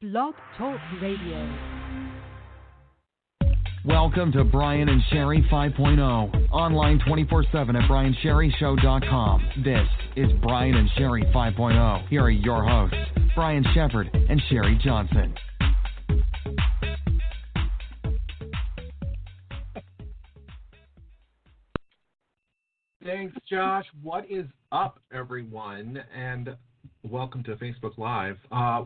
Blog Talk Radio. Welcome to Brian and Sherry 5.0. Online 24/7 at briansherryshow.com. This is Brian and Sherry 5.0. Here are your hosts, Brian Shepard and Sherry Johnson. Thanks, Josh. What is up, everyone? And welcome to Facebook Live.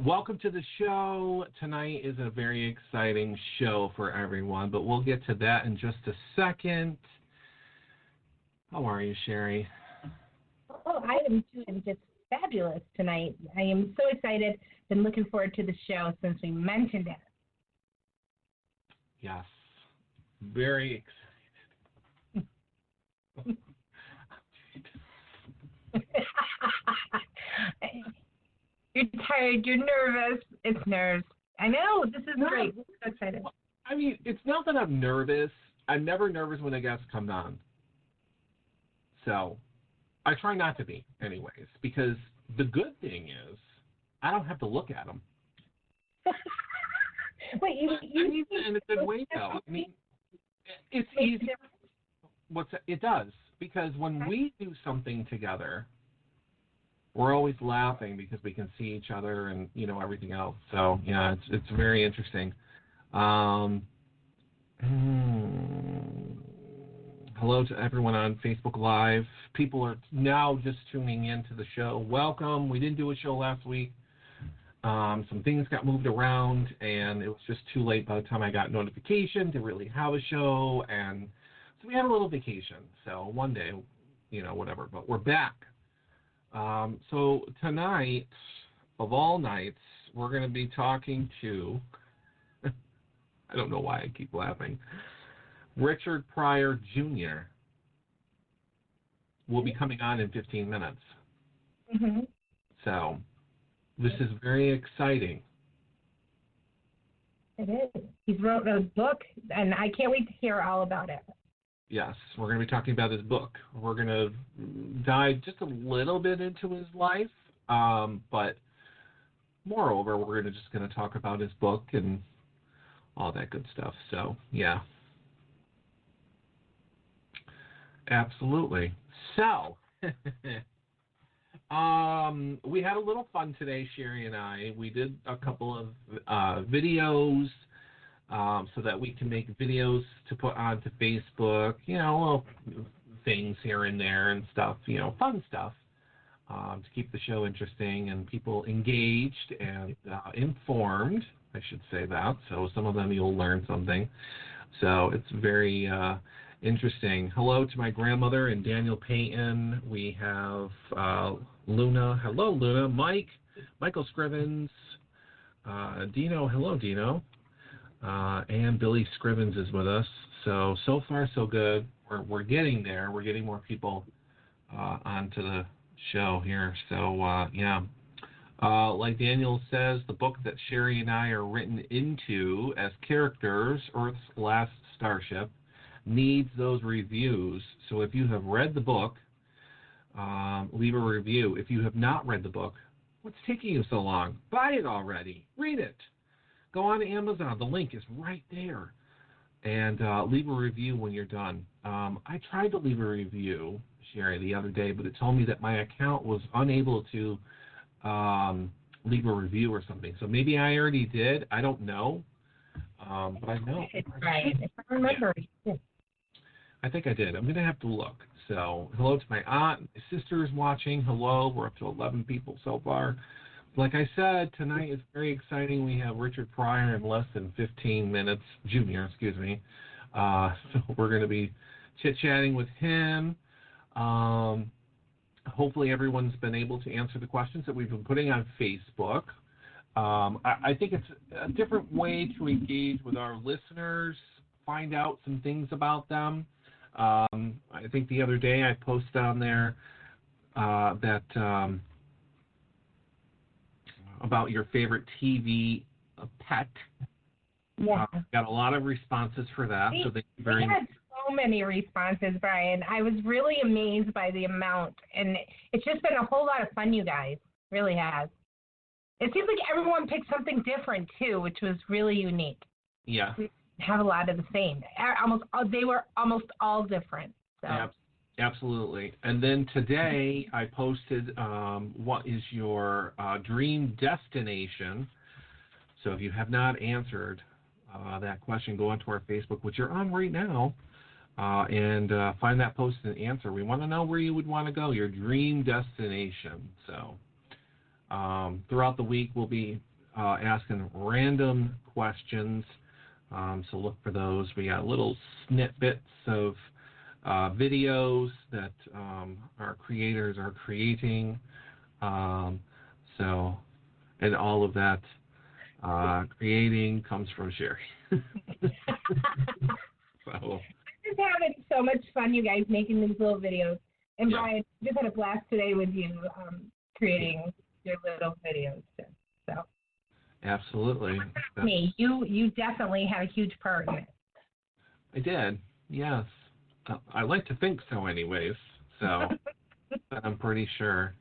Welcome to the show. Tonight is a very exciting show for everyone, but we'll get to that in just a second. How are you, Sherry? Oh, I am doing just fabulous tonight. I am so excited. Been looking forward to the show since we mentioned it. Yes. Very excited. You're tired. You're nervous. It's nerves. I know. This is great. I'm so excited. I mean, it's not that I'm nervous. I'm never nervous when a guest comes on. So I try not to be anyways, because the good thing is I don't have to look at them. Wait, you mean, in a good way, though. I mean, it's easy. It does, because when we do something together, we're always laughing because we can see each other and, you know, everything else. So, yeah, it's very interesting. Hello to everyone on Facebook Live. People are now just tuning into the show. Welcome. We didn't do a show last week. Some things got moved around, and it was just too late by the time I got notification to really have a show. And so we had a little vacation. So one day, you know, whatever. But we're back. So tonight, of all nights, we're going to be talking to, I don't know why I keep laughing, Richard Pryor Jr. will be coming on in 15 minutes. Mm-hmm. So this is very exciting. It is. He's wrote a book, and I can't wait to hear all about it. Yes, we're going to be talking about his book. We're going to dive just a little bit into his life, but moreover, we're just going to talk about his book and all that good stuff. So, yeah. Absolutely. So, we had a little fun today, Sherry and I. We did a couple of videos so that we can make videos to put onto Facebook, you know, little things here and there and stuff, you know, fun stuff to keep the show interesting and people engaged and informed, I should say that. So some of them you'll learn something. So it's very interesting. Hello to my grandmother and Daniel Payton. We have Luna. Hello, Luna. Michael Scrivens. Dino. Hello, Dino. And Billy Scrivens is with us. So far, so good. We're getting there. We're getting more people onto the show here. So, yeah. Like Daniel says, the book that Sherry and I are written into as characters, Earth's Last Starship, needs those reviews. So if you have read the book, leave a review. If you have not read the book, what's taking you so long? Buy it already. Read it. Go on to Amazon. The link is right there. And leave a review when you're done. I tried to leave a review, Sherry, the other day, but it told me that my account was unable to leave a review or something. So maybe I already did. I don't know. But I know. Right. If I remember. Yeah. I think I did. I'm going to have to look. So hello to my aunt. My sister is watching. Hello. We're up to 11 people so far. Like I said, tonight is very exciting. We have Richard Pryor in less than 15 minutes, Jr., excuse me. So we're going to be chit-chatting with him. Hopefully everyone's been able to answer the questions that we've been putting on Facebook. I think it's a different way to engage with our listeners, find out some things about them. I think the other day I posted on there that about your favorite TV pet. Yeah. Got a lot of responses for that. So thank you very much. So many responses, Brian. I was really amazed by the amount, and it's just been a whole lot of fun, you guys. Really has. it seems like everyone picked something different too, which was really unique. Yeah. We have a lot of the same. They were almost all different. So. Absolutely. And then today I posted what is your dream destination. So if you have not answered that question, go onto our Facebook, which you're on right now, and find that post and answer. We want to know where you would want to go, your dream destination. So throughout the week, we'll be asking random questions. So look for those. We got little snippets of videos that our creators are creating. And all of that creating comes from Sherry. So. I'm just having so much fun, you guys, making these little videos. And Brian, just had a blast today with you creating your little videos. So. Absolutely. Me, you definitely had a huge part in it. I did, yes. I like to think so anyways, so I'm pretty sure.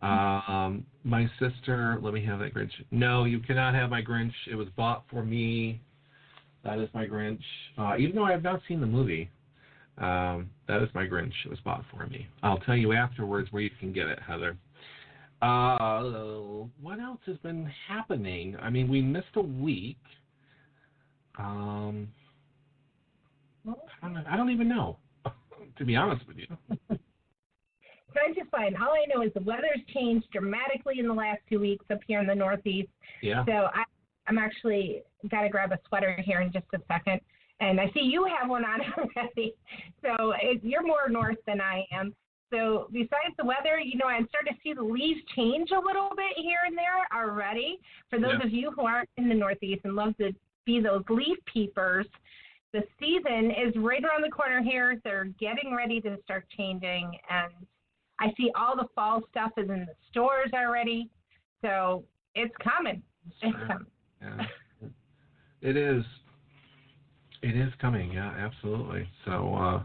My sister, let me have that Grinch. No, you cannot have my Grinch. It was bought for me. That is my Grinch. Even though I have not seen the movie, that is my Grinch. It was bought for me. I'll tell you afterwards where you can get it, Heather. What else has been happening? I mean, we missed a week. I don't even know, to be honest with you. I'm just fine. All I know is the weather's changed dramatically in the last 2 weeks up here in the Northeast. Yeah. So I'm actually got to grab a sweater here in just a second. And I see you have one on already. So you're more north than I am. So besides the weather, I'm starting to see the leaves change a little bit here and there already. For those of you who aren't in the Northeast and love to be those leaf peepers, the season is right around the corner here. They're getting ready to start changing, and I see all the fall stuff is in the stores already. So it's coming. It's coming. Yeah. It is. It is coming. Yeah, absolutely. So, I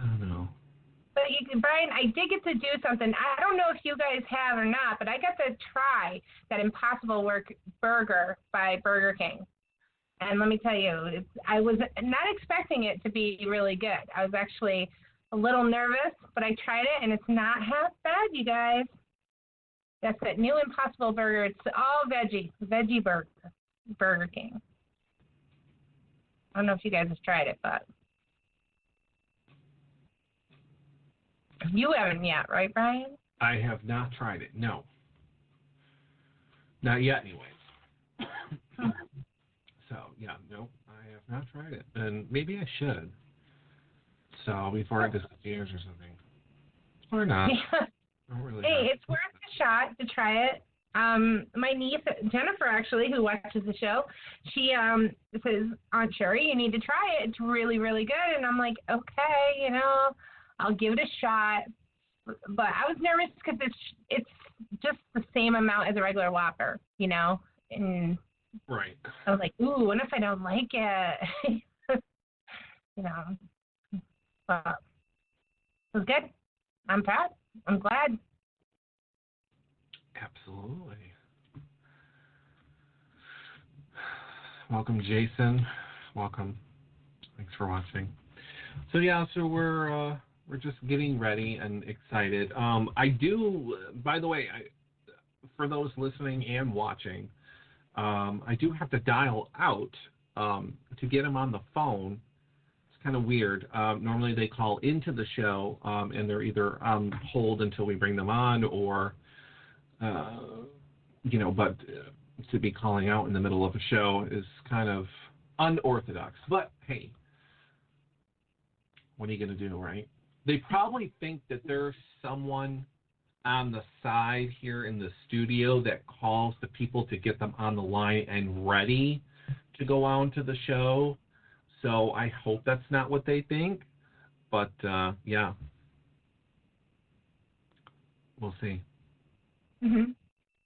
don't know. But Brian, I did get to do something. I don't know if you guys have or not, but I got to try that Impossible Burger by Burger King. And let me tell you, I was not expecting it to be really good. I was actually a little nervous, but I tried it, and it's not half bad, you guys. That's that new Impossible Burger. It's all veggie Burger King. I don't know if you guys have tried it, but you haven't yet, right, Brian? I have not tried it, no. Not yet, anyways. So, no, I have not tried it. And maybe I should. So, before I disappears or something. Or not. Yeah. Really it's worth a shot to try it. My niece, Jennifer, actually, who watches the show, she says, Aunt Sherry, you need to try it. It's really, really good. And I'm like, okay, I'll give it a shot. But I was nervous because it's just the same amount as a regular Whopper, and right. I was like, ooh, what if I don't like it? But it was good. I'm proud. I'm glad. Absolutely. Welcome, Jason. Welcome. Thanks for watching. So we're just getting ready and excited. I do, by the way, for those listening and watching, I do have to dial out to get them on the phone. It's kind of weird. Normally they call into the show, and they're either on hold until we bring them on, or, but to be calling out in the middle of a show is kind of unorthodox. But, hey, what are you going to do, right? They probably think that there's someone on the side here in the studio that calls the people to get them on the line and ready to go on to the show. So I hope that's not what they think. But, we'll see. Mm-hmm.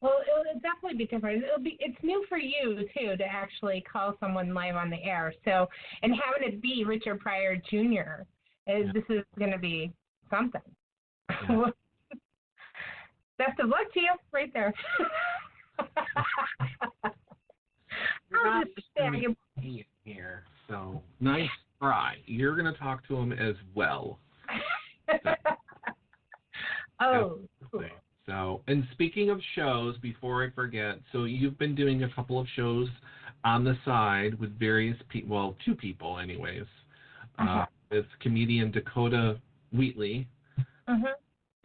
Well, it'll definitely be different. It's new for you, too, to actually call someone live on the air. So, and having it be Richard Pryor Jr., this is going to be something. Yeah. Best of luck to you, right there. You're I'll not just just say going to be here, so nice try. You're going to talk to him as well. Oh, cool. So, and speaking of shows, before I forget, so you've been doing a couple of shows on the side with various people, well, two people anyways, with comedian Dakota Wheatley,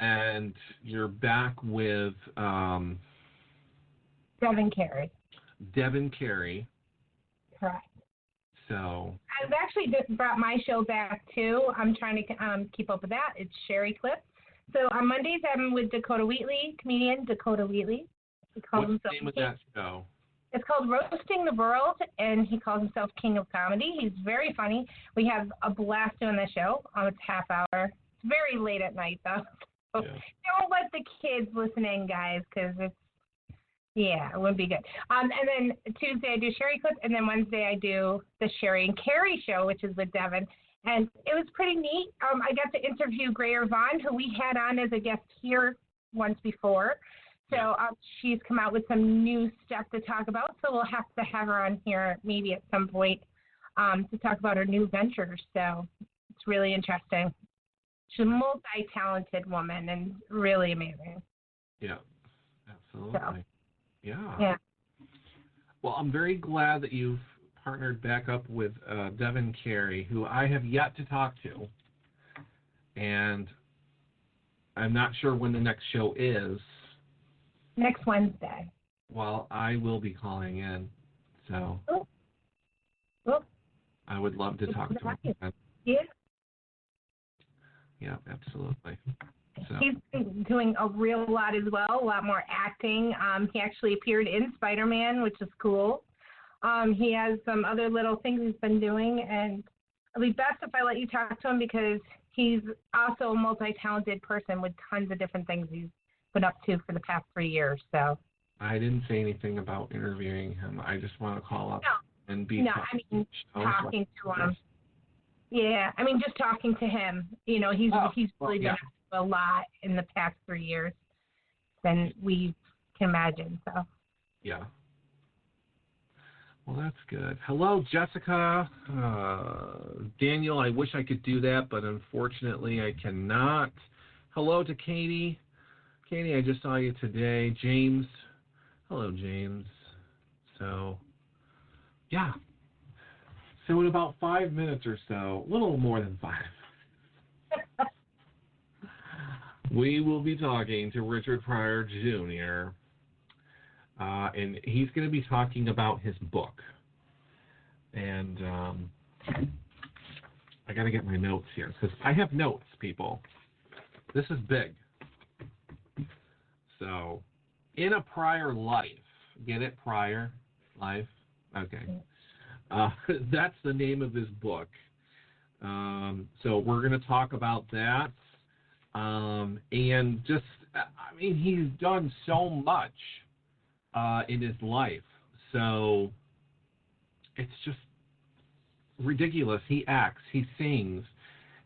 and you're back with Devin Carey. Devin Carey. Correct. So I've actually just brought my show back too. I'm trying to keep up with that. It's Sherry Clip. So on Mondays I'm with Dakota Wheatley, comedian Dakota Wheatley. what's the name of that show? It's called Roasting the World, and he calls himself King of Comedy. He's very funny. We have a blast doing the show. It's half hour. It's very late at night though. So don't let the kids listen in, guys, because it wouldn't be good. And then Tuesday I do Sherry Clip, and then Wednesday I do the Sherry and Carrie show, which is with Devin. And it was pretty neat. I got to interview Greer Vaughn, who we had on as a guest here once before. So she's come out with some new stuff to talk about. So we'll have to have her on here maybe at some point to talk about her new ventures. So it's really interesting. She's a multi-talented woman and really amazing. Yeah, absolutely. So. Yeah. Well, I'm very glad that you've partnered back up with Devin Carey, who I have yet to talk to. And I'm not sure when the next show is. Next Wednesday. Well, I will be calling in. So I would love to talk to him. Yeah. Yeah, absolutely. So. He's been doing a real lot as well, a lot more acting. He actually appeared in Spider-Man, which is cool. He has some other little things he's been doing, and it'll be best if I let you talk to him because he's also a multi-talented person with tons of different things he's been up to for the past 3 years. So I didn't say anything about interviewing him. I just want to call up and be talking to him. Yeah, I mean, just talking to him. You know, he's really been up to a lot in the past 3 years than we can imagine. So. Yeah. Well, that's good. Hello, Jessica. Daniel, I wish I could do that, but unfortunately I cannot. Hello to Katie. Katie, I just saw you today. James. Hello, James. So, yeah. So in about 5 minutes or so, a little more than 5, we will be talking to Richard Pryor Jr., and he's going to be talking about his book. And I got to get my notes here, because I have notes, people. This is big. So, in a prior life, get it, prior life? Okay. That's the name of his book. So we're going to talk about that. And just, I mean, he's done so much in his life. So it's just ridiculous. He acts, he sings.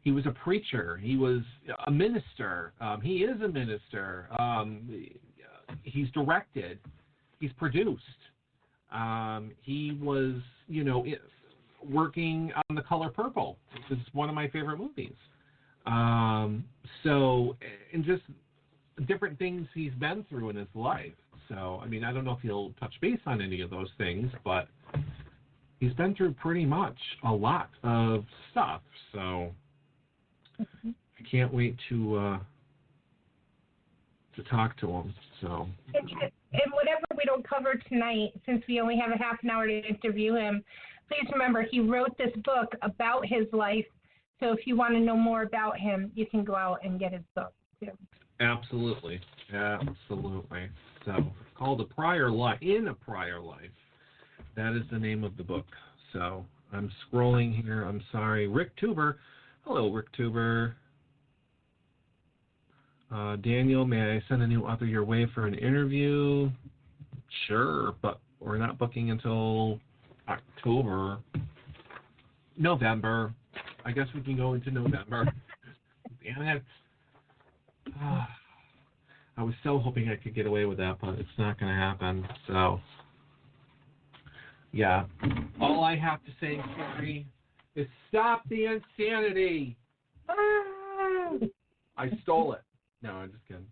He was a preacher. He was a minister. He is a minister. He's directed. He's produced. He was, working on The Color Purple, which is one of my favorite movies. So, and just different things he's been through in his life. So, I mean, I don't know if he'll touch base on any of those things, but he's been through pretty much a lot of stuff. So, I can't wait to talk to him. So. And whatever we don't cover tonight, since we only have a half an hour to interview him, please remember he wrote this book about his life. So if you want to know more about him, you can go out and get his book too. Absolutely. Absolutely. So it's called In a Prior Life. That is the name of the book. So I'm scrolling here. I'm sorry. Rick Tuber. Hello, Rick Tuber. Daniel, may I send a new author your way for an interview? Sure, but we're not booking until November. I guess we can go into November. Damn it. I was so hoping I could get away with that, but it's not going to happen. So, yeah. All I have to say, Sherry, is stop the insanity. I stole it. No, I'm just kidding.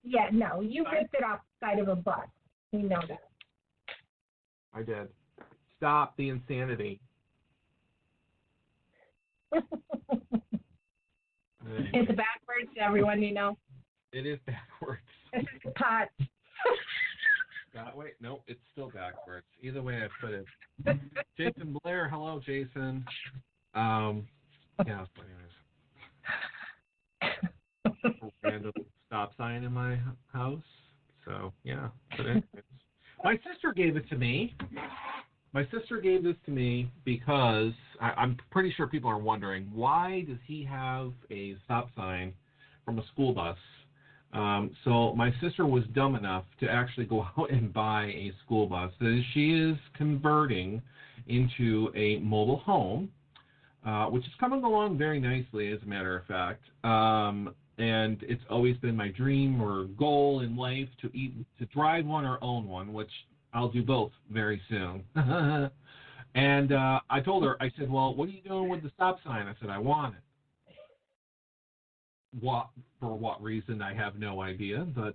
Yeah, no, you ripped it off the side of a bus. We know that. I did. Stop the insanity. It's backwards, everyone, you know. It is backwards. It's a pot. Wait, no, it's still backwards. Either way I put it. Jason Blair, hello, Jason. Yeah, anyways. Random stop sign in my house. So, yeah. But anyways. My sister gave it to me. My sister gave this to me because I'm pretty sure people are wondering, why does he have a stop sign from a school bus? So my sister was dumb enough to actually go out and buy a school bus that she is converting into a mobile home, which is coming along very nicely, as a matter of fact. And it's always been my dream or goal in life to drive one or own one, which I'll do both very soon. And I told her, I said, well, what are you doing with the stop sign? I said, I want it. For what reason, I have no idea. But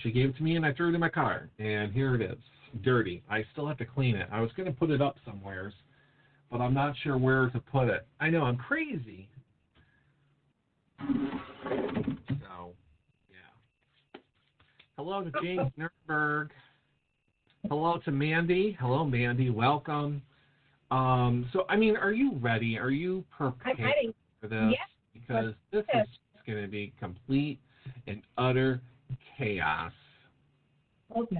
she gave it to me, and I threw it in my car. And here it is, dirty. I still have to clean it. I was going to put it up somewhere, but I'm not sure where to put it. I know, I'm crazy. So, yeah. Hello to James Nuremberg. Hello to Mandy. Hello, Mandy. Welcome. So, I mean, are you ready? Are you prepared I'm ready. for this? Yes. Because this is going to be complete and utter chaos. Oh, no.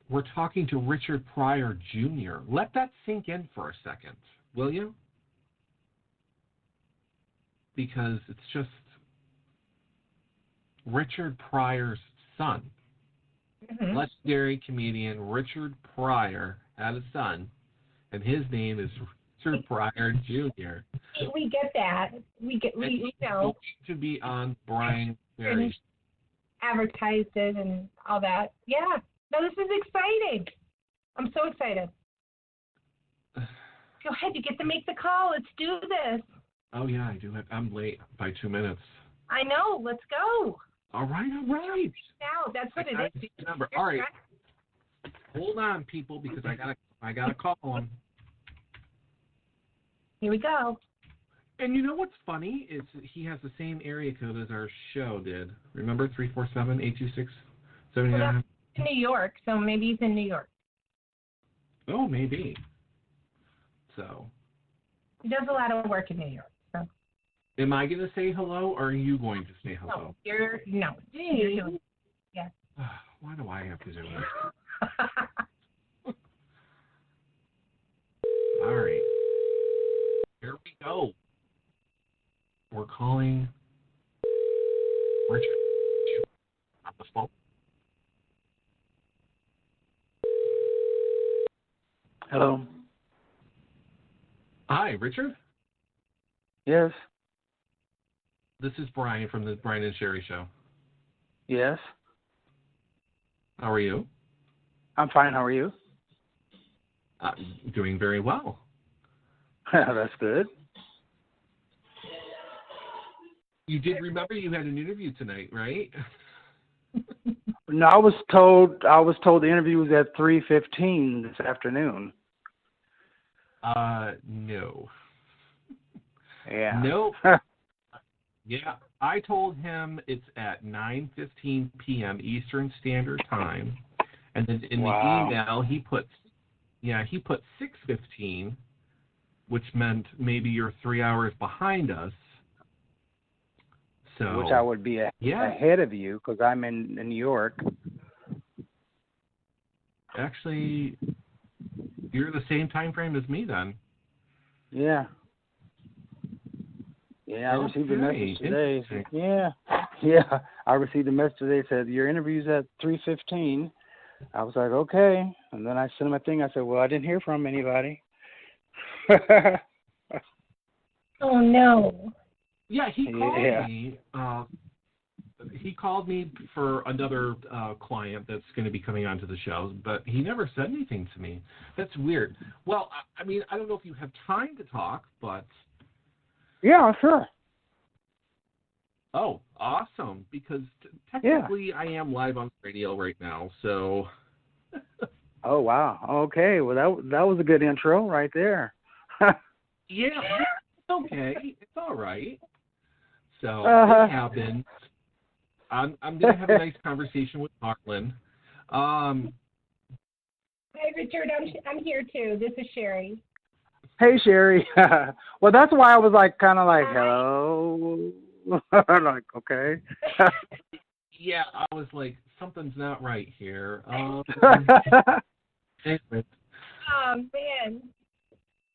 We're talking to Richard Pryor Jr. Let that sink in for a second, will you? Because it's just Richard Pryor's son. Mm-hmm. Legendary comedian Richard Pryor had a son, and his name is Richard Pryor Jr. We get that. We know. Going to be on Brian Ferry. Advertised it and all that. Yeah. No, this is exciting. I'm so excited. Go ahead. You get to make the call. Let's do this. Oh, yeah, I do. I'm late by 2 minutes. I know. Let's go. All right. Now, that's what it is. Number. All right. Hold on, people, because I gotta call him. Here we go. And you know what's funny is he has the same area code as our show did. Remember 347-826-79? Well, in New York, so maybe he's in New York. Oh, maybe. So. He does a lot of work in New York. So. Am I going to say hello, or are you going to say hello? No, you're doing. Yeah. Why do I have to do this? All right. Here we go. We're calling Richard on the phone. Hello. Hi, Richard. Yes. This is Brian from the Brian and Sherry Show. Yes. How are you? I'm fine. How are you? Doing very well. That's good. You did remember you had an interview tonight, right? No, I was told the interview was at 3:15 this afternoon. No. Yeah. Nope. Yeah, I told him it's at 9:15 p.m. Eastern Standard Time, and then in the email he put 6:15, which meant maybe you're 3 hours behind us. So, which I would be ahead of you because I'm in New York. Actually, you're the same time frame as me then. Yeah. Yeah, I received a message today. Yeah, I received a message today. It said your interview's at 3:15. I was like, okay, and then I sent him a thing. I said, well, I didn't hear from anybody. Oh no. Yeah, he called me. he called me for another client that's going to be coming onto the show, but he never said anything to me. That's weird. Well, I mean, I don't know if you have time to talk, but... Yeah, sure. Oh, awesome, because technically I am live on radio right now, so... Oh, wow. Okay, well, that was a good intro right there. Yeah, it's okay. It's all right. So, it happens. I'm going to have a nice conversation with Marlon. Hi, Richard. I'm here, too. This is Sherry. Hey, Sherry. Well, that's why I was kind of like, hello. Like, okay. Yeah, I was like, something's not right here. Anyway. Oh, man.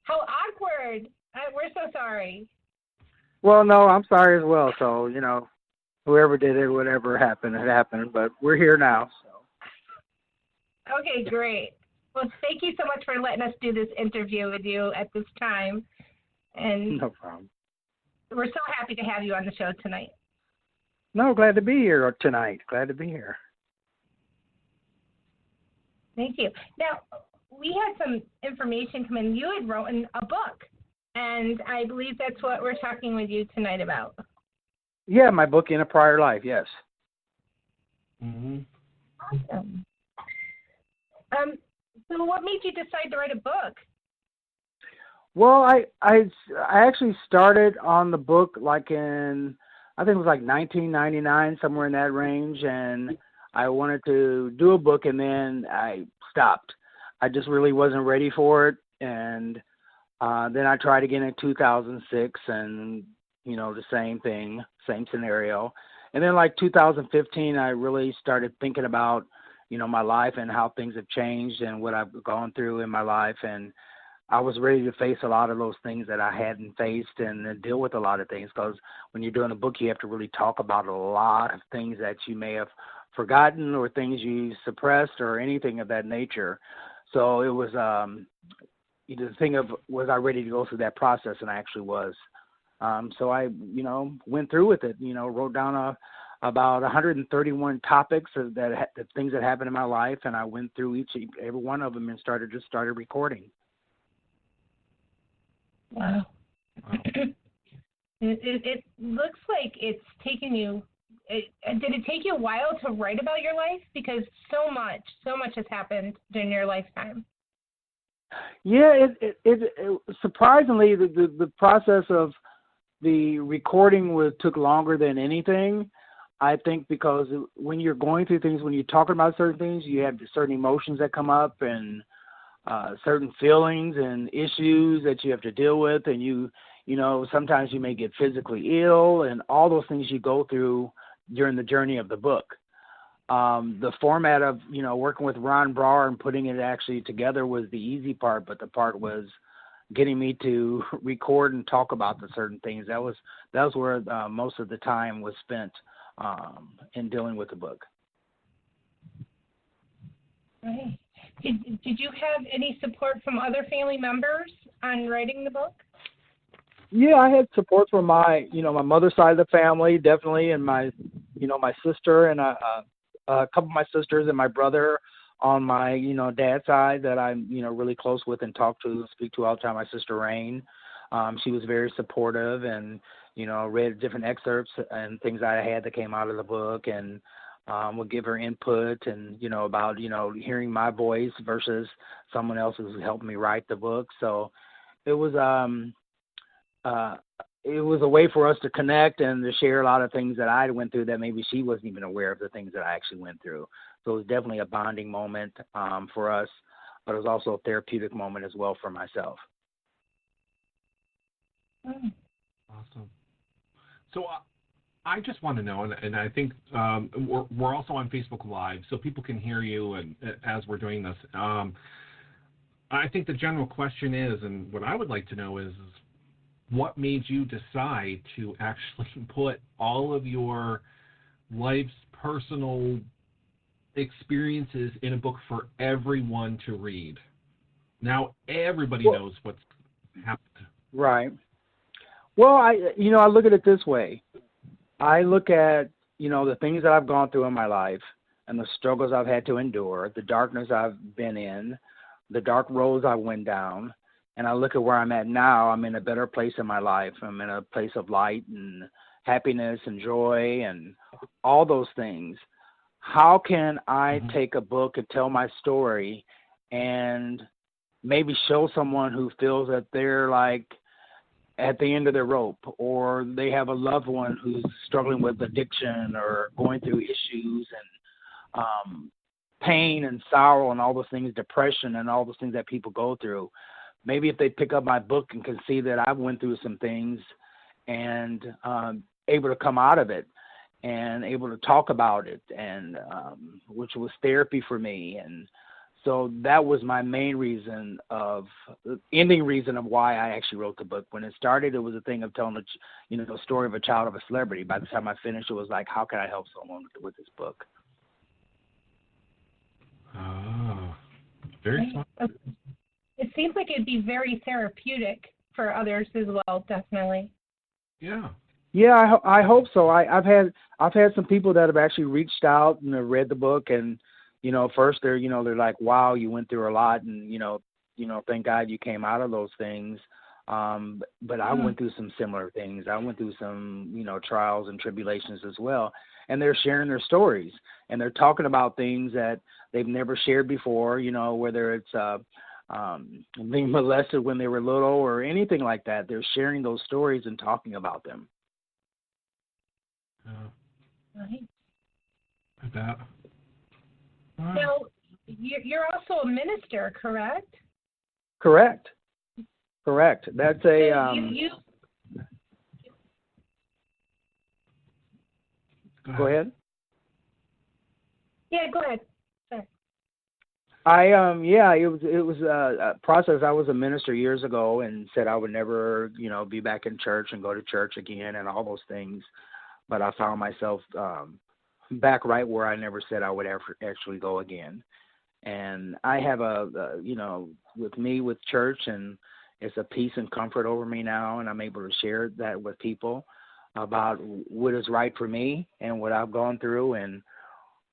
How awkward. We're so sorry. Well, no, I'm sorry as well. So, whoever did it, whatever happened, it happened. But we're here now. So. Okay, great. Well, thank you so much for letting us do this interview with you at this time. And no problem. We're so happy to have you on the show tonight. No, glad to be here tonight. Glad to be here. Thank you. Now, we had some information come in. You had written a book, and I believe that's what we're talking with you tonight about. Yeah, my book, In a Prior Life, yes. Mm-hmm. Awesome. So what made you decide to write a book? Well, I actually started on the book in, I think it was 1999, somewhere in that range, and I wanted to do a book, and then I stopped. I just really wasn't ready for it, and then I tried again in 2006, and, the same thing, same scenario. And then 2015, I really started thinking about, my life and how things have changed and what I've gone through in my life, and I was ready to face a lot of those things that I hadn't faced and deal with a lot of things, because when you're doing a book, you have to really talk about a lot of things that you may have forgotten or things you suppressed or anything of that nature. So it was the thing of, was I ready to go through that process? And I actually was. So I, went through with it, wrote down about 131 topics the things that happened in my life. And I went through every one of them and started recording. Wow. It looks like it's taken you. Did it take you a while to write about your life? Because so much has happened during your lifetime. Yeah, it surprisingly the process of the recording took longer than anything. I think because when you're going through things, when you're talking about certain things, you have certain emotions that come up and certain feelings and issues that you have to deal with, and you sometimes you may get physically ill, and all those things you go through during the journey of the book. The format of working with Ron Pryor and putting it actually together was the easy part, but the part was getting me to record and talk about the certain things. That was where most of the time was spent in dealing with the book. Right. Did you have any support from other family members on writing the book? Yeah, I had support from my mother's side of the family, definitely, and my sister and a couple of my sisters and my brother on my, dad's side that I'm, really close with and talk to, speak to all the time. My sister Rain, she was very supportive and, read different excerpts and things I had that came out of the book, and would give her input and, about, hearing my voice versus someone else who's helped me write the book. So it was a way for us to connect and to share a lot of things that I went through that maybe she wasn't even aware of, the things that I actually went through. So it was definitely a bonding moment for us, but it was also a therapeutic moment as well for myself. Awesome. So I just want to know, and I think we're also on Facebook Live, so people can hear you and as we're doing this. I think the general question is, and what I would like to know is what made you decide to actually put all of your life's personal experiences in a book for everyone to read? Now everybody knows what's happened. Right. Well, I look at it this way. I look at the things that I've gone through in my life and the struggles I've had to endure, the darkness I've been in, the dark roads I went down, and I look at where I'm at now, I'm in a better place in my life. I'm in a place of light and happiness and joy and all those things. How can I take a book and tell my story and maybe show someone who feels that they're like at the end of their rope, or they have a loved one who's struggling with addiction or going through issues and pain and sorrow and all those things, depression and all those things that people go through? Maybe if they pick up my book and can see that I went through some things and able to come out of it and able to talk about it, and which was therapy for me. And so that was my main reason ending reason of why I actually wrote the book. When it started, it was a thing of telling the story of a child of a celebrity. By the time I finished, it was like, how can I help someone with this book? Oh, very smart. It seems like it'd be very therapeutic for others as well, definitely. Yeah. Yeah, I hope so. I've had some people that have actually reached out and have read the book, and first they're like, wow, you went through a lot, and thank God you came out of those things. But I went through some similar things. I went through some trials and tribulations as well, and they're sharing their stories, and they're talking about things that they've never shared before. Whether it's being molested when they were little or anything like that, they're sharing those stories and talking about them. Right. I bet. Now, you're also a minister, correct? Correct. That's a. Go ahead. Yeah, go ahead. Sorry. It was a process. I was a minister years ago and said I would never, be back in church and go to church again and all those things. But I found myself back right where I never said I would ever actually go again. And I have with church, and it's a peace and comfort over me now, and I'm able to share that with people about what is right for me and what I've gone through and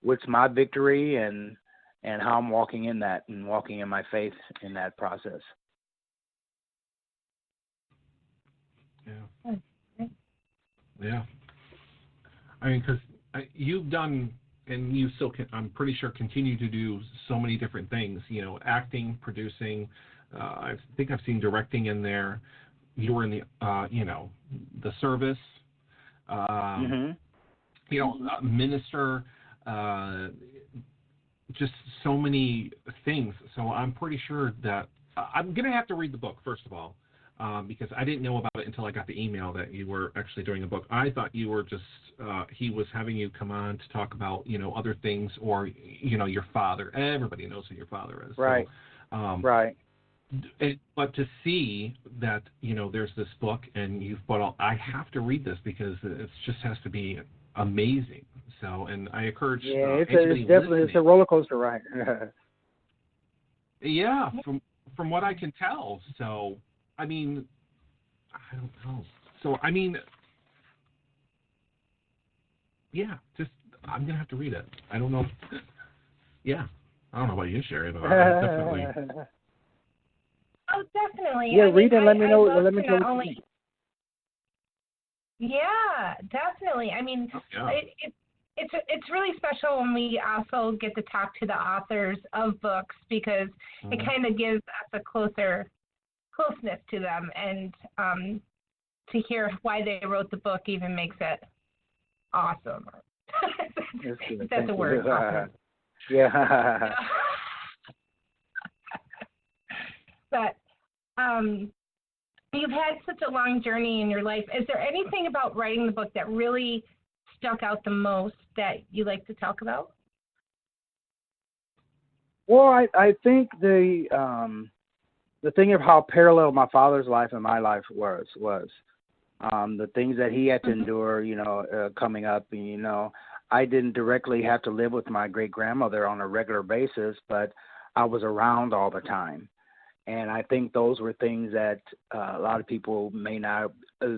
what's my victory and how I'm walking in that and walking in my faith in that process. Yeah. Yeah. I mean, because you've done, and you still can, I'm pretty sure, continue to do so many different things, acting, producing. I think I've seen directing in there. You were in the, the service, minister, just so many things. So I'm pretty sure that I'm going to have to read the book, first of all, because I didn't know about it until I got the email that you were actually doing a book. I thought you were just, he was having you come on to talk about, other things, or, your father. Everybody knows who your father is. Right. So, right. But to see that, there's this book and you've bought all, I have to read this because it just has to be amazing. So, and I encourage it's anybody definitely listening. It's a roller coaster ride. Yeah, from what I can tell. So, I mean, I don't know. So, I mean, yeah, just I'm gonna have to read it. I don't know. Yeah, I don't know about you, Sherry, but I definitely. Oh, definitely. Yeah, read it. Let me know. Let me know. Yeah, definitely. I mean, it's really special when we also get to talk to the authors of books, because it kind of gives us a closeness to them, and to hear why they wrote the book even makes it awesome. That's a word. Awesome. Yeah. But you've had such a long journey in your life. Is there anything about writing the book that really stuck out the most that you like to talk about? Well, I think the thing of how parallel my father's life and my life was the things that he had to endure, coming up. And, I didn't directly have to live with my great grandmother on a regular basis, but I was around all the time. And I think those were things that a lot of people may not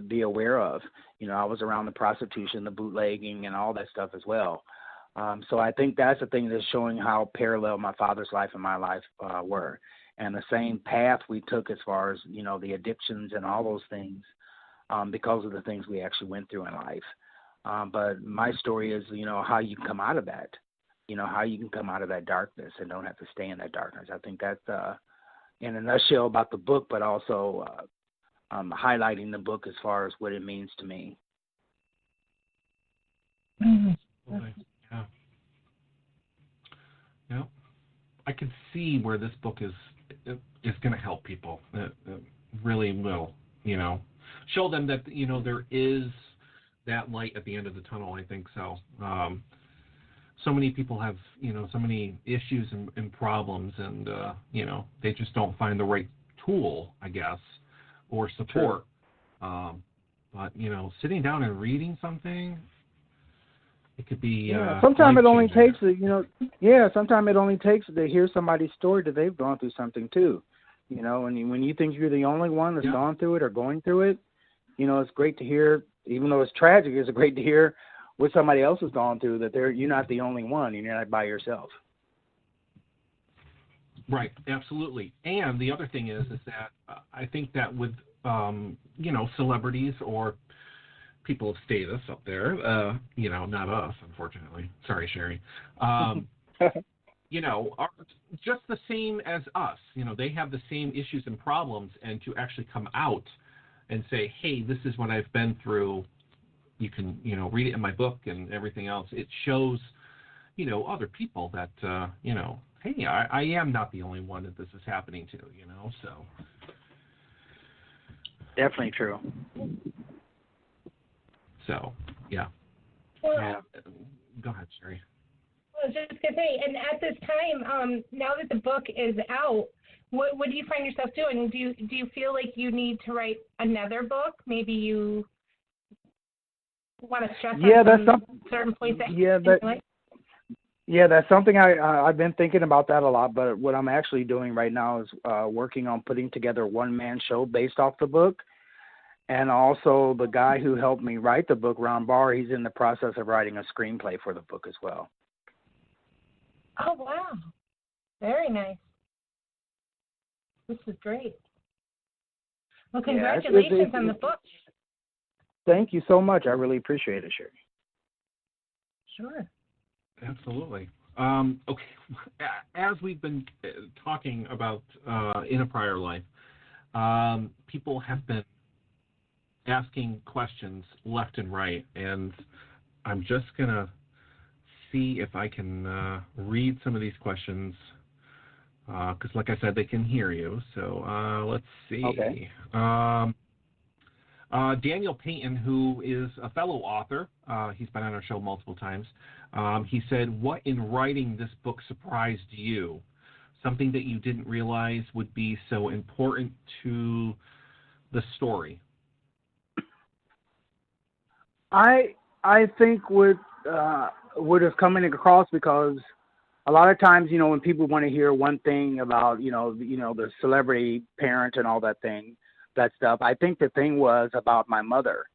be aware of. I was around the prostitution, the bootlegging, and all that stuff as well. So I think that's the thing that's showing how parallel my father's life and my life were. And the same path we took as far as, the addictions and all those things because of the things we actually went through in life. But my story is, how you can come out of that, how you can come out of that darkness and don't have to stay in that darkness. I think that's in a nutshell about the book, but also highlighting the book as far as what it means to me. Mm-hmm. Yeah. Yeah. I can see where this book is going to help people. It really will, show them that, there is that light at the end of the tunnel. I think so. So many people have, so many issues and problems, and, they just don't find the right tool, I guess, or support. But, sitting down and reading something, it could be sometimes it only takes, sometimes it only takes to hear somebody's story that they've gone through something too. And when you think you're the only one that's gone through it or going through it, it's great to hear, even though it's tragic, it's great to hear what somebody else has gone through, that you're not the only one, and you're not by yourself. Right, absolutely. And the other thing is that I think that with, celebrities or people of status up there, not us, unfortunately. Sorry, Sherry. Are just the same as us. They have the same issues and problems, and to actually come out and say, hey, this is what I've been through. You can, read it in my book and everything else. It shows, other people that, hey, I am not the only one that this is happening to, so. Definitely true. So, yeah. Well, go ahead, Sherry. I was just going to say, and at this time, now that the book is out, what do you find yourself doing? Do you feel like you need to write another book? Maybe you want to stress on certain points that's something I've been thinking about that a lot, but what I'm actually doing right now is working on putting together a one-man show based off the book. And also the guy who helped me write the book, Ron Barr, he's in the process of writing a screenplay for the book as well. Oh, wow. Very nice. This is great. Well, congratulations on the book. Thank you so much. I really appreciate it, Sherry. Sure. Absolutely. Okay. As we've been talking about in a prior life, people have been asking questions left and right, and I'm just going to see if I can read some of these questions, because like I said, they can hear you. So let's see. Okay. Daniel Payton, who is a fellow author, he's been on our show multiple times, he said, what in writing this book surprised you? Something that you didn't realize would be so important to the story? I think would have coming across, because a lot of times, when people want to hear one thing about, the celebrity parent and all that stuff, I think the thing was about my mother,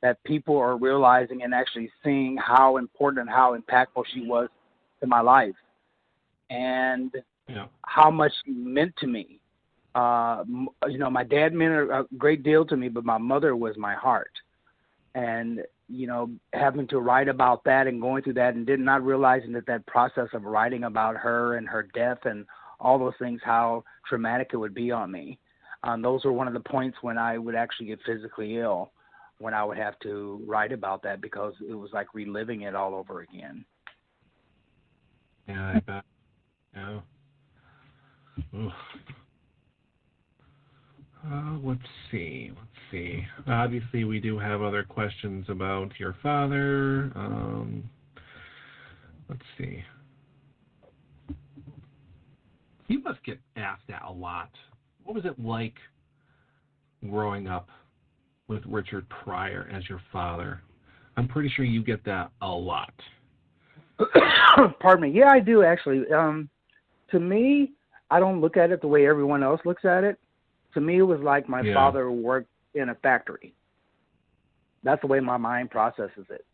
that people are realizing and actually seeing how important and how impactful she was in my life, and how much she meant to me. My dad meant a great deal to me, but my mother was my heart. And, having to write about that and going through that, and not realizing that process of writing about her and her death and all those things, how traumatic it would be on me. Those were one of the points when I would actually get physically ill, when I would have to write about that, because it was like reliving it all over again. Yeah, I bet. Yeah. Oof. Let's see. Obviously, we do have other questions about your father. Let's see. You must get asked that a lot. What was it like growing up with Richard Pryor as your father? I'm pretty sure you get that a lot. Pardon me. Yeah, I do actually. To me, I don't look at it the way everyone else looks at it. To me, it was like my father worked in a factory. That's the way my mind processes it.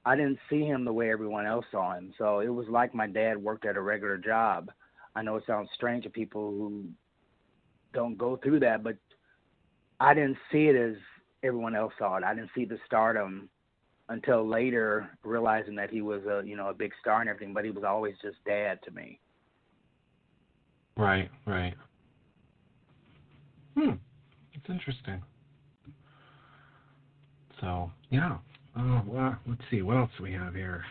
I didn't see him the way everyone else saw him. So it was like my dad worked at a regular job. I know it sounds strange to people who don't go through that, but I didn't see it as everyone else saw it. I didn't see the stardom until later, realizing that he was a big star and everything, but he was always just dad to me. Right. It's interesting. So, yeah. Well, let's see. What else do we have here?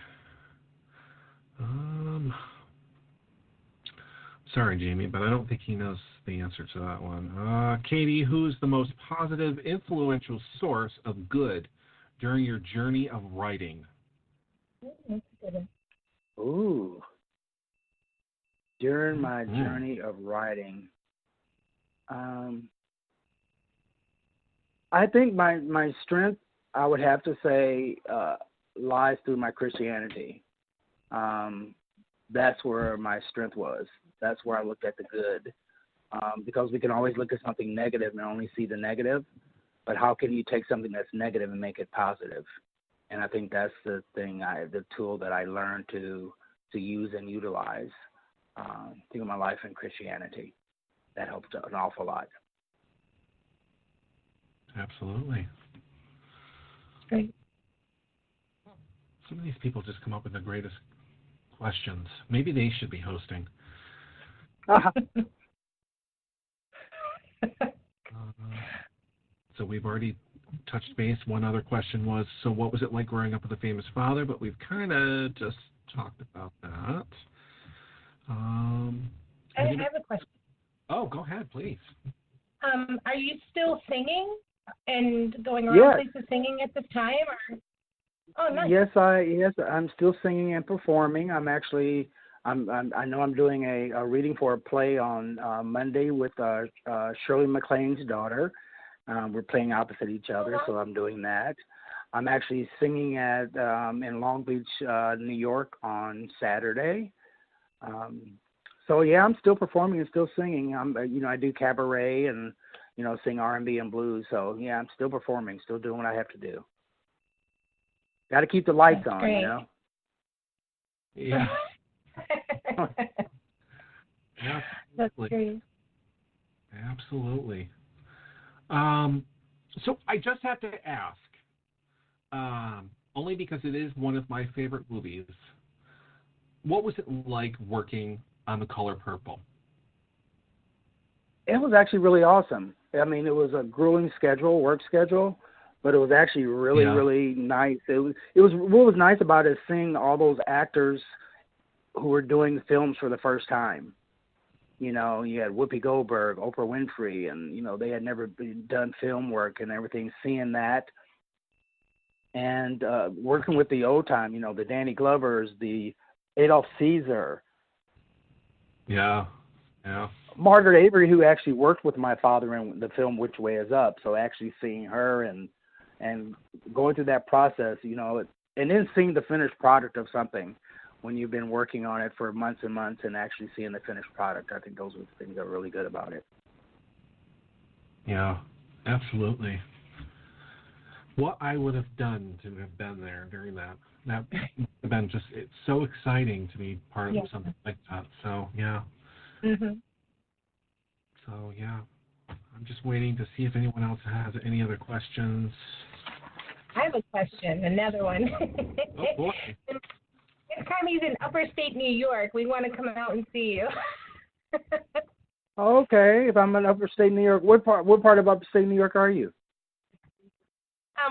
Sorry, Jamie, but I don't think he knows the answer to that one. Katie, who's the most positive, influential source of good during your journey of writing? Ooh. During my journey of writing, I think my strength, I would have to say, lies through my Christianity. That's where my strength was. That's where I looked at the good. Because we can always look at something negative and only see the negative. But how can you take something that's negative and make it positive? And I think that's the thing, the tool that I learned to use and utilize through my life in Christianity. That helped an awful lot. Absolutely. Great. Some of these people just come up with the greatest questions. Maybe they should be hosting. So we've already touched base. One other question was, so what was it like growing up with a famous father? But we've kind of just talked about that. I have a question. Oh, go ahead, please. Are you still singing and going around places singing at this time? Or? Oh, nice. Yes, I'm still singing and performing. I know I'm doing a reading for a play on Monday with Shirley MacLaine's daughter. We're playing opposite each other, so I'm doing that. I'm actually singing in Long Beach, New York on Saturday. So yeah, I'm still performing and still singing. I do cabaret and sing R&B and blues. So yeah, I'm still performing, still doing what I have to do. Got to keep the lights on, great. Yeah. That's great. Absolutely. So I just have to ask, only because it is one of my favorite movies, what was it like working on The Color Purple? It was actually really awesome. I mean, it was a grueling work schedule, but it was actually really, really nice. It was what was nice about it is seeing all those actors who were doing the films for the first time. You had Whoopi Goldberg, Oprah Winfrey, and, they had never done film work and everything, seeing that. And working with the old time, the Danny Glovers, the Adolph Caesar. Yeah. Margaret Avery, who actually worked with my father in the film Which Way Is Up. So actually seeing her and going through that process, and then seeing the finished product of something when you've been working on it for months and months and actually seeing the finished product. I think those are the things that are really good about it. Yeah, absolutely. What I would have done to have been there during that would have been it's so exciting to be part of something like that. So, yeah. Mm-hmm. So, yeah. I'm just waiting to see if anyone else has any other questions. I have a question, another one. Oh, boy. Next time he's in upper state New York, we want to come out and see you. Okay, if I'm in upstate New York, what part of upstate New York are you?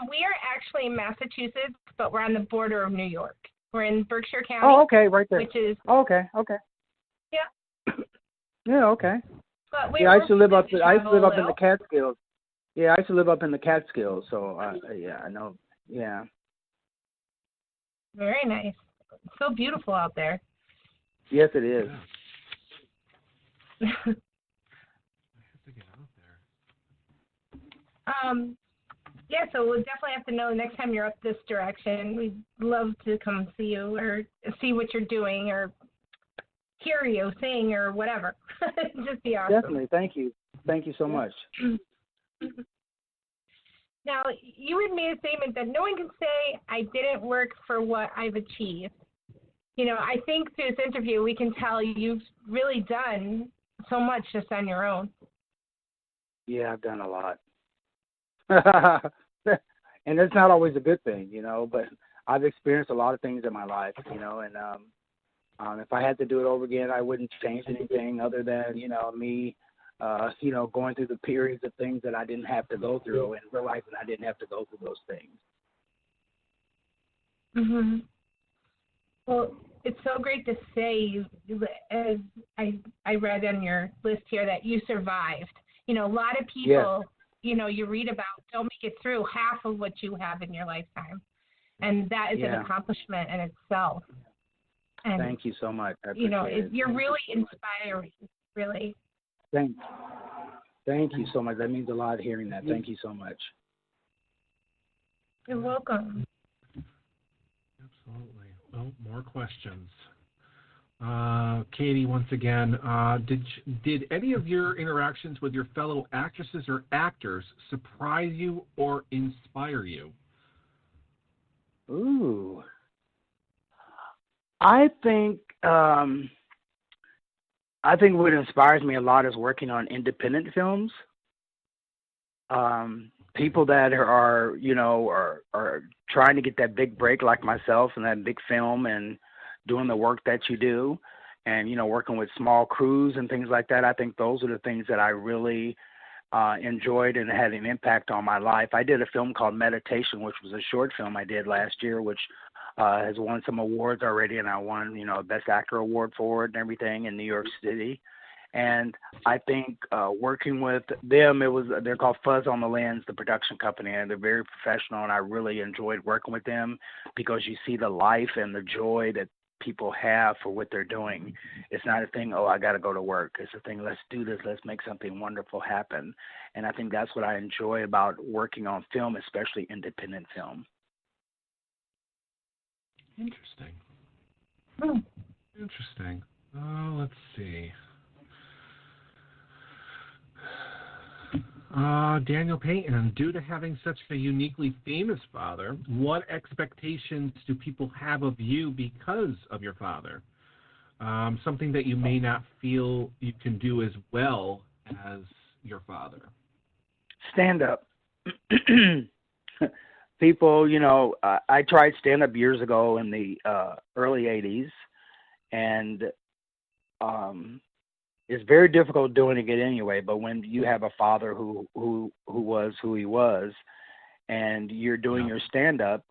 We are actually in Massachusetts, but we're on the border of New York. We're in Berkshire County. Oh, okay, right there. Which is okay. Yeah. Yeah, okay. But I used to live up in the Catskills. Yeah, I used to live up in the Catskills, so I know. Yeah. Very nice. It's so beautiful out there. Yes, it is. I have to get out there. Yeah, so we'll definitely have to know next time you're up this direction. We'd love to come see you or see what you're doing or hear you sing or whatever. Just be awesome. Definitely. Thank you. Thank you so much. Now, you had made a statement that no one can say I didn't work for what I've achieved. You know, I think through this interview we can tell you've really done so much just on your own. Yeah, I've done a lot. And it's not always a good thing, you know, but I've experienced a lot of things in my life, you know, and if I had to do it over again, I wouldn't change anything other than, you know, me, you know, going through the periods of things that I didn't have to go through and realizing I didn't have to go through those things. Mm-hmm. Well, it's so great to say, as I read on your list here, that you survived. You know, a lot of people, you know, you read about don't make it through half of what you have in your lifetime. And that is an accomplishment in itself. And, thank you so much. I you know, appreciate it. You're really inspiring, really. Thank you so much. That means a lot hearing that. Thank you so much. You're welcome. Absolutely. Well, more questions. Katie, once again, did any of your interactions with your fellow actresses or actors surprise you or inspire you? Ooh. I think what inspires me a lot is working on independent films. People that are you know, are trying to get that big break like myself and that big film and doing the work that you do and, you know, working with small crews and things like that. I think those are the things that I really enjoyed and had an impact on my life. I did a film called Meditation, which was a short film I did last year, which has won some awards already, and I won, you know, a Best Actor award for it and everything in New York City. And I think working with them, they're called Fuzz on the Lens, the production company, and they're very professional, and I really enjoyed working with them because you see the life and the joy that people have for what they're doing. It's not a thing, oh, I got to go to work. It's a thing, let's do this, let's make something wonderful happen. And I think that's what I enjoy about working on film, especially independent film. Interesting. Interesting. Let's see. Daniel Payton, due to having such a uniquely famous father, what expectations do people have of you because of your father? Something that you may not feel you can do as well as your father. Stand up. People, you know, I tried stand up years ago in the early 80s, and it's very difficult doing it anyway. But when you have a father who was who he was, and you're doing your stand up,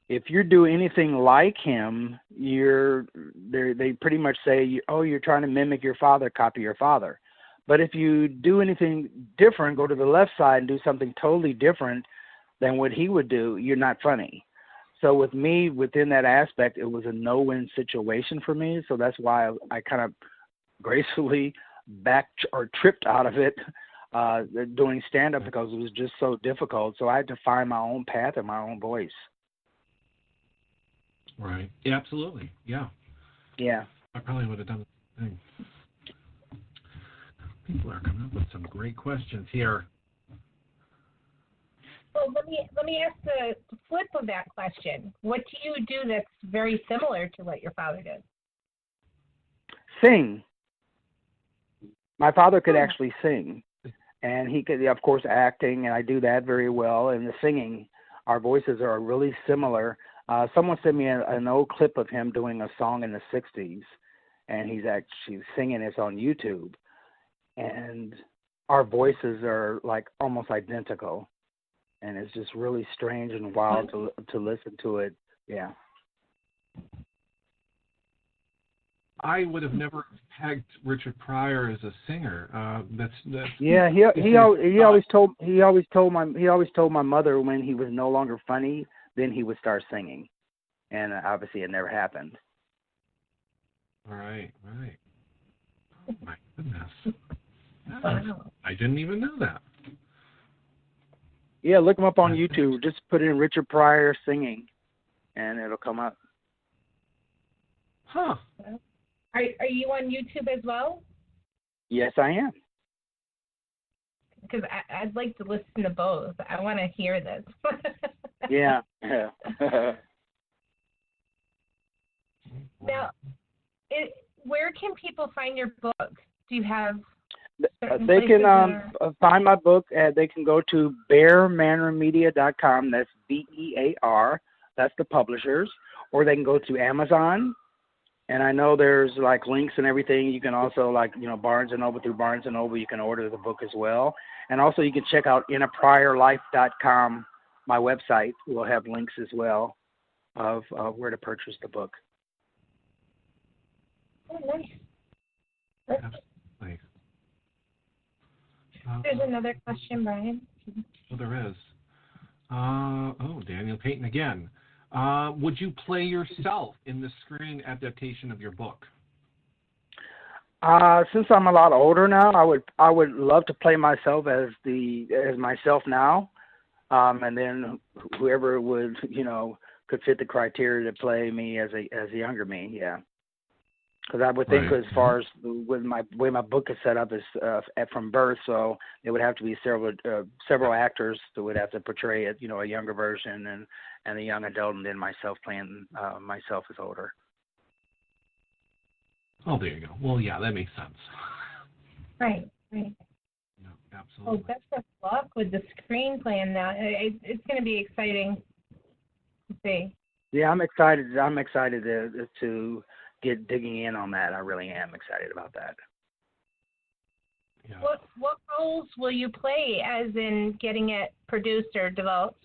if you do anything like him, they pretty much say, oh, you're trying to mimic your father, copy your father. But if you do anything different, go to the left side and do something totally different than what he would do, you're not funny. So with me, within that aspect, it was a no-win situation for me. So that's why I kind of gracefully tripped out of it doing stand-up, because it was just so difficult. So I had to find my own path and my own voice. Right. Yeah, absolutely. Yeah. Yeah. I probably would have done the same thing. People are coming up with some great questions here. Well, let me ask the flip of that question. What do you do that's very similar to what your father did? Sing. My father could actually sing, and he could, of course, acting, and I do that very well. And the singing, our voices are really similar. Someone sent me an old clip of him doing a song in the 60s, and he's actually singing this on YouTube. And our voices are like almost identical. And it's just really strange and wild to listen to it. Yeah. I would have never pegged Richard Pryor as a singer. Yeah, he always told my mother when he was no longer funny, then he would start singing, and obviously it never happened. Right. Oh my goodness. I didn't even know that. Yeah, look him up on YouTube. Just put in Richard Pryor singing, and it'll come up. Huh. Are you on YouTube as well? Yes, I am. Because I'd like to listen to both. I want to hear this. Yeah. Now, where can people find your book? Do you have certain They places can find my book. They can go to bearmanormedia.com. That's BEAR. That's the publishers. Or they can go to Amazon. And I know there's like links and everything. You can also Barnes & Noble, through Barnes & Noble, you can order the book as well. And also you can check out inapriorlife.com, my website. We'll have links as well of where to purchase the book. Oh, nice. Nice. There's another question, Brian. Oh, there is. Daniel Payton again. Would you play yourself in the screen adaptation of your book? Since I'm a lot older now, I would love to play myself as myself now, and then whoever would could fit the criteria to play me as a younger me. Yeah. Because I would think, as far as with my way my book is set up, is from birth, so it would have to be several actors that would have to portray it, a younger version and a young adult, and then myself playing myself as older. Oh, there you go. Well, yeah, that makes sense. Right. No, absolutely. Well, best of luck with the screenplay and that. It's going to be exciting to see. Yeah, I'm excited. I'm excited to get digging in on that. I really am excited about that. Yeah. What roles will you play, as in getting it produced or developed?